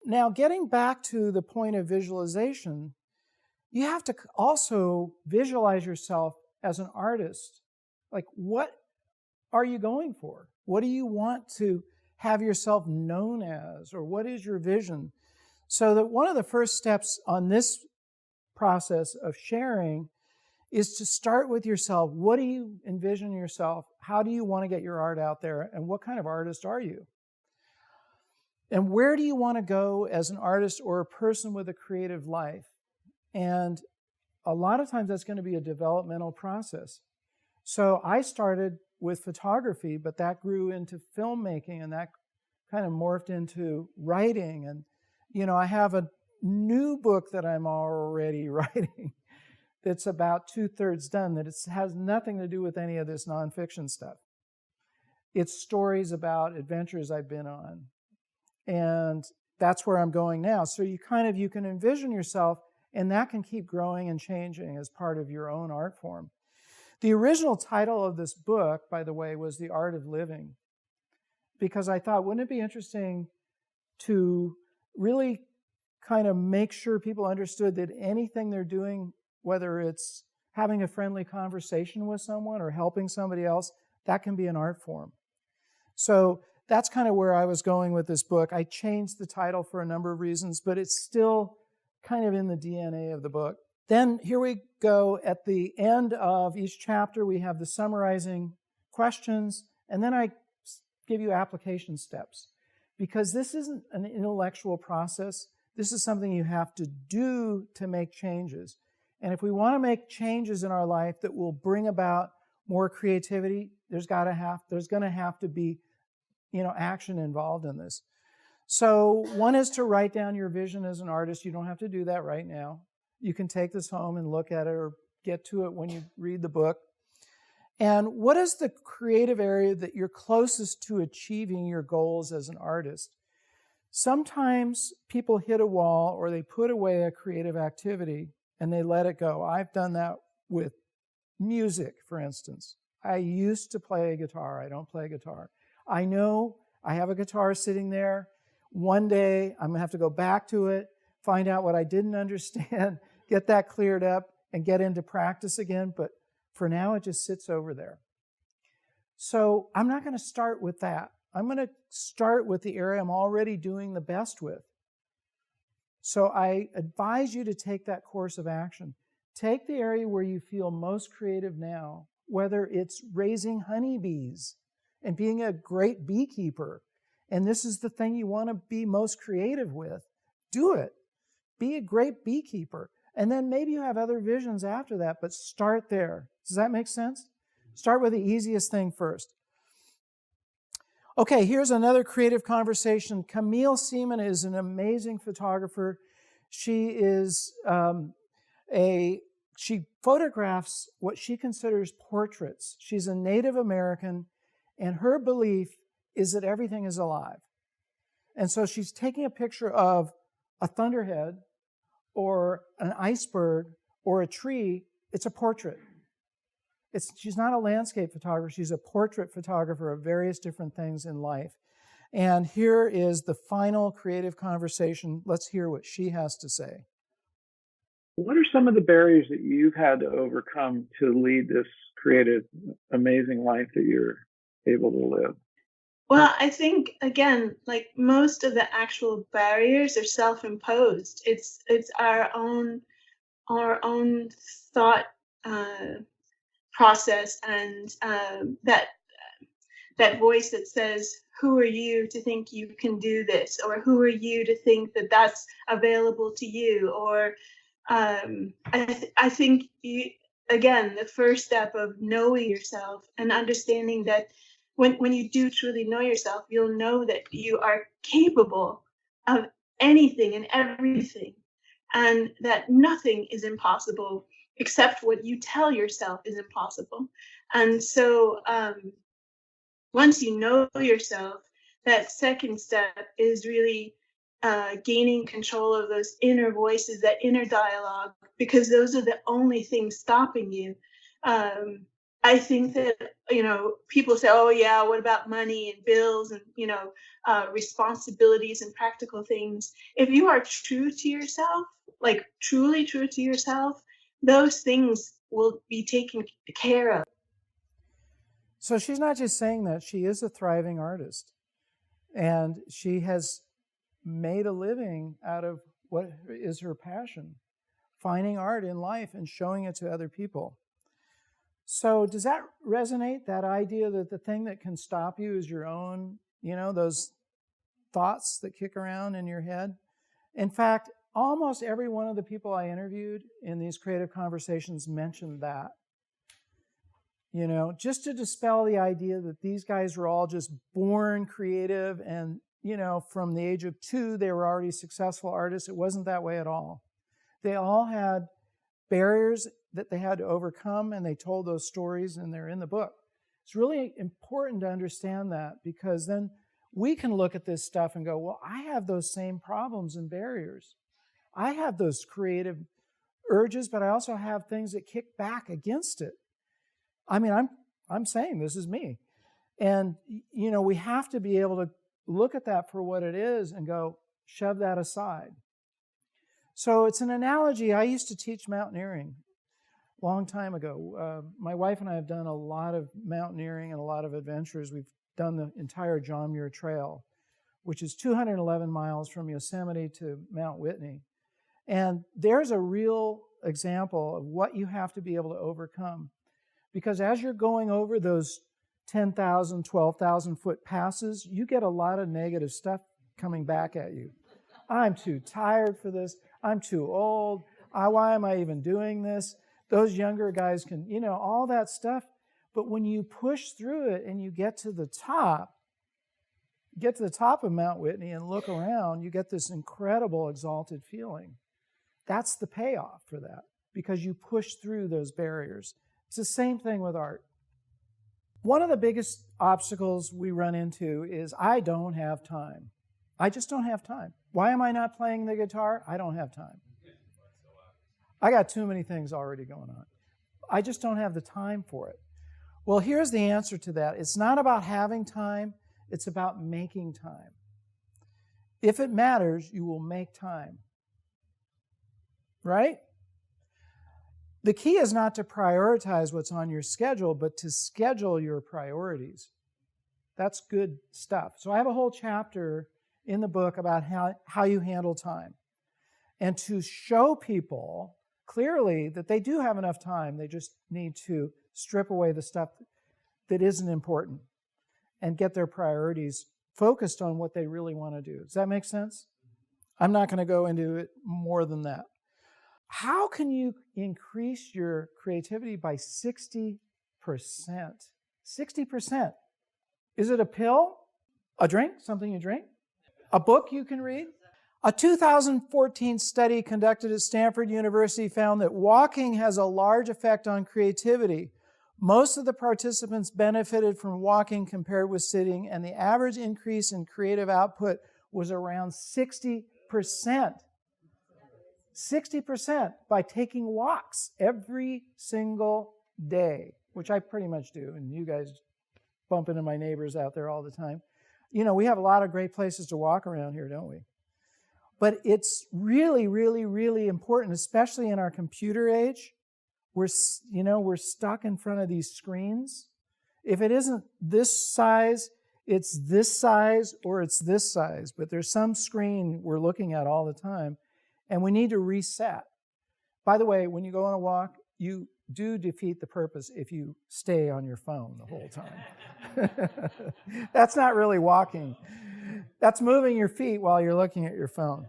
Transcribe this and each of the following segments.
now getting back to the point of visualization, you have to also visualize yourself as an artist. Like, what are you going for? What do you want to have yourself known as? Or what is your vision? So that one of the first steps on this process of sharing is to start with yourself. What do you envision yourself? How do you want to get your art out there? And what kind of artist are you? And where do you want to go as an artist or a person with a creative life? And a lot of times that's going to be a developmental process. So I started with photography, but that grew into filmmaking, and that kind of morphed into writing. And, I have a new book that I'm already writing that's about 2/3 done, that it has nothing to do with any of this nonfiction stuff. It's stories about adventures I've been on. And that's where I'm going now. So you can envision yourself, and that can keep growing and changing as part of your own art form. The original title of this book, by the way, was The Art of Living, because I thought, wouldn't it be interesting to really kind of make sure people understood that anything they're doing, whether it's having a friendly conversation with someone or helping somebody else, that can be an art form. So that's kind of where I was going with this book. I changed the title for a number of reasons, but it's still kind of in the DNA of the book. Then here we go. At the end of each chapter, we have the summarizing questions, and then I give you application steps. Because this isn't an intellectual process. This is something you have to do to make changes. And if we want to make changes in our life that will bring about more creativity, there's going to have to be action involved in this. So one is to write down your vision as an artist. You don't have to do that right now. You can take this home and look at it or get to it when you read the book. And what is the creative area that you're closest to achieving your goals as an artist? Sometimes people hit a wall or they put away a creative activity and they let it go. I've done that with music, for instance. I used to play a guitar. I don't play guitar. I know I have a guitar sitting there. One day I'm going to have to go back to it, find out what I didn't understand, get that cleared up, and get into practice again. But for now, it just sits over there. So I'm not going to start with that. I'm going to start with the area I'm already doing the best with. So I advise you to take that course of action. Take the area where you feel most creative now, whether it's raising honeybees and being a great beekeeper, and this is the thing you want to be most creative with. Do it. Be a great beekeeper. And then maybe you have other visions after that, but start there. Does that make sense? Start with the easiest thing first. Okay, here's another creative conversation. Camille Seaman is an amazing photographer. She she photographs what she considers portraits. She's a Native American, and her belief is that everything is alive. And so she's taking a picture of a thunderhead or an iceberg or a tree. It's a portrait. She's not a landscape photographer. She's a portrait photographer of various different things in life. And here is the final creative conversation. Let's hear what she has to say. What are some of the barriers that you've had to overcome to lead this creative, amazing life that you're able to live? Well, I think, again, like most of the actual barriers are self-imposed. It's our own thought process, and that voice that says, who are you to think you can do this? Or who are you to think that that's available to you? Or I think, again, the first step of knowing yourself and understanding that when you do truly know yourself, you'll know that you are capable of anything and everything, and that nothing is impossible except what you tell yourself is impossible. And so once you know yourself, that second step is really gaining control of those inner voices, that inner dialogue, because those are the only things stopping you. I think that, people say, oh yeah, what about money and bills and, responsibilities and practical things. If you are true to yourself, like truly true to yourself, those things will be taken care of. So she's not just saying that, she is a thriving artist. And she has made a living out of what is her passion, finding art in life and showing it to other people. So does that resonate, that idea that the thing that can stop you is your own, those thoughts that kick around in your head? In fact, almost every one of the people I interviewed in these creative conversations mentioned that. Just to dispel the idea that these guys were all just born creative and, from the age of 2, they were already successful artists. It wasn't that way at all. They all had barriers that they had to overcome, and they told those stories, and they're in the book. It's really important to understand that, because then we can look at this stuff and go, well, I have those same problems and barriers. I have those creative urges, but I also have things that kick back against it. I mean, I'm saying this is me. And, we have to be able to look at that for what it is and go, shove that aside. So it's an analogy. I used to teach mountaineering a long time ago. My wife and I have done a lot of mountaineering and a lot of adventures. We've done the entire John Muir Trail, which is 211 miles from Yosemite to Mount Whitney. And there's a real example of what you have to be able to overcome. Because as you're going over those 10,000, 12,000 foot passes, you get a lot of negative stuff coming back at you. I'm too tired for this. I'm too old. Why am I even doing this? Those younger guys can, all that stuff. But when you push through it and you get to the top of Mount Whitney and look around, you get this incredible exalted feeling. That's the payoff for that, because you push through those barriers. It's the same thing with art. One of the biggest obstacles we run into is I don't have time. I just don't have time. Why am I not playing the guitar? I don't have time. I got too many things already going on. I just don't have the time for it. Well, here's the answer to that. It's not about having time. It's about making time. If it matters, you will make time. Right? The key is not to prioritize what's on your schedule, but to schedule your priorities. That's good stuff. So I have a whole chapter in the book about how you handle time, and to show people clearly that they do have enough time. They just need to strip away the stuff that isn't important and get their priorities focused on what they really want to do. Does that make sense? I'm not going to go into it more than that. How can you increase your creativity by 60%? 60%. Is it a pill? A drink? Something you drink? A book you can read? A 2014 study conducted at Stanford University found that walking has a large effect on creativity. Most of the participants benefited from walking compared with sitting, and the average increase in creative output was around 60%. 60% by taking walks every single day, which I pretty much do, and you guys bump into my neighbors out there all the time. We have a lot of great places to walk around here, don't we? But it's really, really, really important, especially in our computer age. We're stuck in front of these screens. If it isn't this size, it's this size or it's this size, but there's some screen we're looking at all the time, and we need to reset. By the way, when you go on a walk, you do defeat the purpose if you stay on your phone the whole time. That's not really walking. That's moving your feet while you're looking at your phone.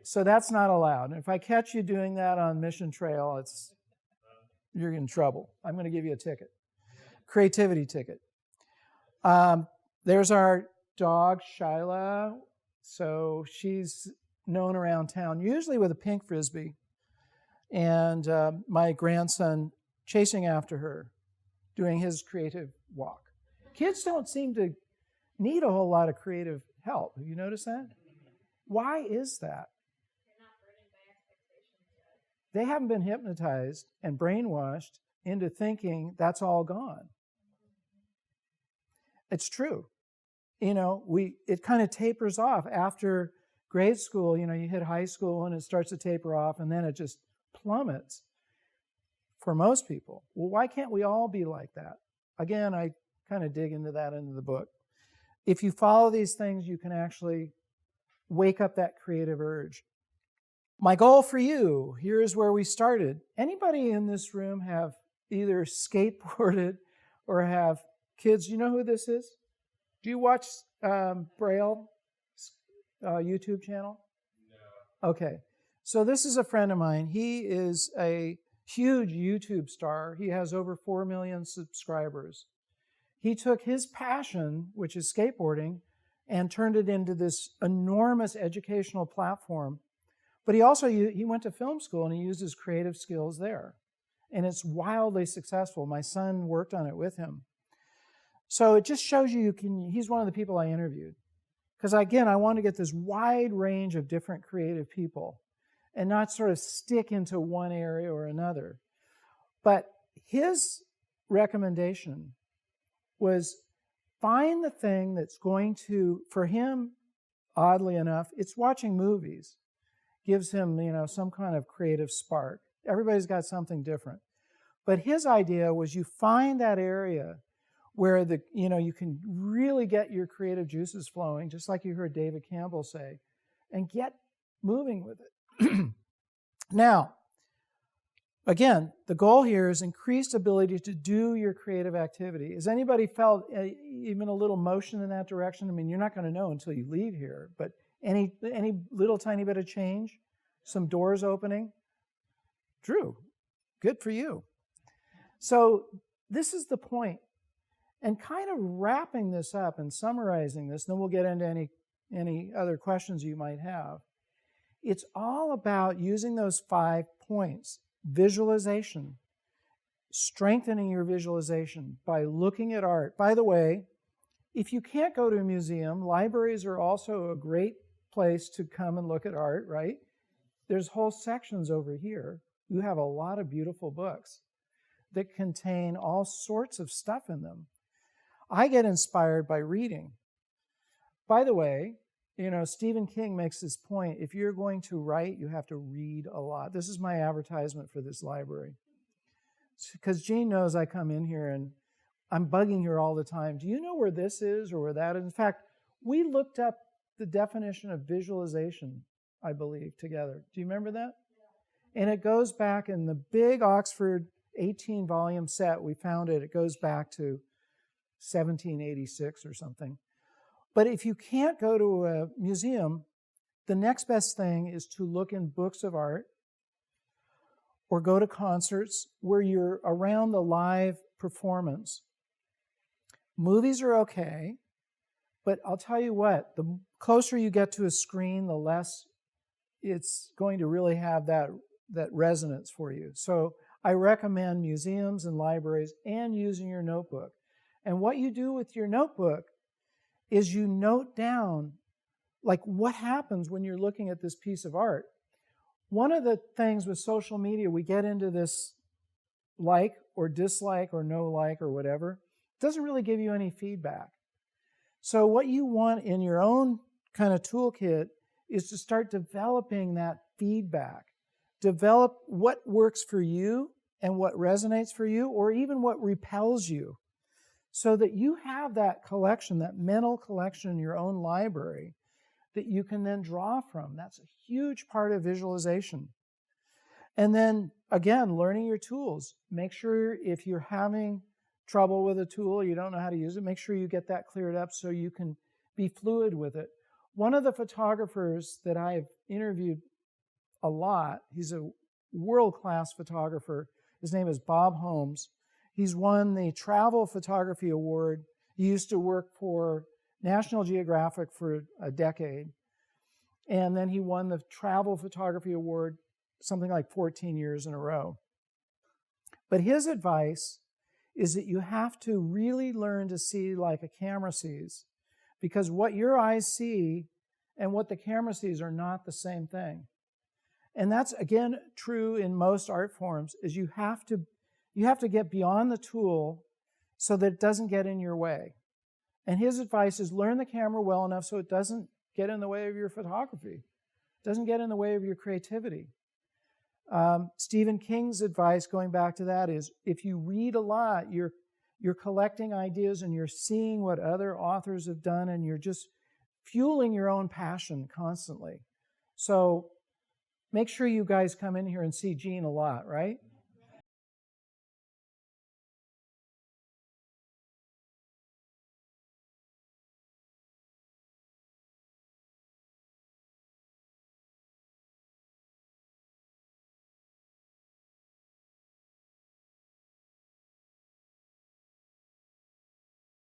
So that's not allowed. And if I catch you doing that on Mission Trail, you're in trouble. I'm going to give you a ticket. Creativity ticket. There's our dog, Shyla. So she's known around town, usually with a pink Frisbee, and my grandson chasing after her, doing his creative walk. Kids don't seem to need a whole lot of creative help. Have you noticed that? Why is that? They haven't been hypnotized and brainwashed into thinking that's all gone. It's true. It kind of tapers off after grade school. You hit high school and it starts to taper off, and then it just plummets for most people. Well, why can't we all be like that? Again, I kind of dig into that into the book. If you follow these things, you can actually wake up that creative urge. My goal for you, here's where we started. Anybody in this room have either skateboarded or have kids? You know who this is? Do you watch Braille YouTube channel? No. Okay. So this is a friend of mine. He is a huge YouTube star. He has over 4 million subscribers. He took his passion, which is skateboarding, and turned it into this enormous educational platform. But he went to film school and he used his creative skills there. And it's wildly successful. My son worked on it with him. So it just shows you he's one of the people I interviewed. Because again, I want to get this wide range of different creative people and not sort of stick into one area or another. But his recommendation was find the thing that's going to, for him, oddly enough, it's watching movies. Gives him, some kind of creative spark. Everybody's got something different. But his idea was you find that area where you can really get your creative juices flowing, just like you heard David Campbell say, and get moving with it. Now, again, the goal here is increased ability to do your creative activity. Has anybody felt even a little motion in that direction? I mean, you're not going to know until you leave here, but any little tiny bit of change? Some doors opening? Drew, good for you. So this is the point. And kind of wrapping this up and summarizing this, then we'll get into any other questions you might have. It's all about using those 5 points. Visualization, strengthening your visualization by looking at art. By the way, if you can't go to a museum, libraries are also a great place to come and look at art, right? There's whole sections over here. You have a lot of beautiful books that contain all sorts of stuff in them. I get inspired by reading. By the way, Stephen King makes this point. If you're going to write, you have to read a lot. This is my advertisement for this library. Because Jean knows I come in here and I'm bugging her all the time. Do you know where this is or where that is? In fact, we looked up the definition of visualization, I believe, together. Do you remember that? Yeah. And it goes back in the big Oxford 18-volume set. We found it. It goes back to 1786 or something. But if you can't go to a museum, the next best thing is to look in books of art or go to concerts where you're around the live performance. Movies are okay, but I'll tell you what, the closer you get to a screen, the less it's going to really have that resonance for you. So I recommend museums and libraries and using your notebook. And what you do with your notebook is you note down, like, what happens when you're looking at this piece of art. One of the things with social media, we get into this like or dislike or no like or whatever. It doesn't really give you any feedback. So what you want in your own kind of toolkit is to start developing that feedback. Develop what works for you and what resonates for you, or even what repels you, so that you have that collection, that mental collection in your own library that you can then draw from. That's a huge part of visualization. And then, again, learning your tools. Make sure if you're having trouble with a tool, you don't know how to use it, make sure you get that cleared up so you can be fluid with it. One of the photographers that I've interviewed a lot, he's a world-class photographer. His name is Bob Holmes. He's won the Travel Photography Award. He used to work for National Geographic for a decade. And then he won the Travel Photography Award something like 14 years in a row. But his advice is that you have to really learn to see like a camera sees, because what your eyes see and what the camera sees are not the same thing. And that's, again, true in most art forms, is you have You have to get beyond the tool so that it doesn't get in your way. And his advice is learn the camera well enough so it doesn't get in the way of your photography, doesn't get in the way of your creativity. Stephen King's advice, going back to that, is if you read a lot, you're collecting ideas and you're seeing what other authors have done, and you're just fueling your own passion constantly. So make sure you guys come in here and see Gene a lot, right?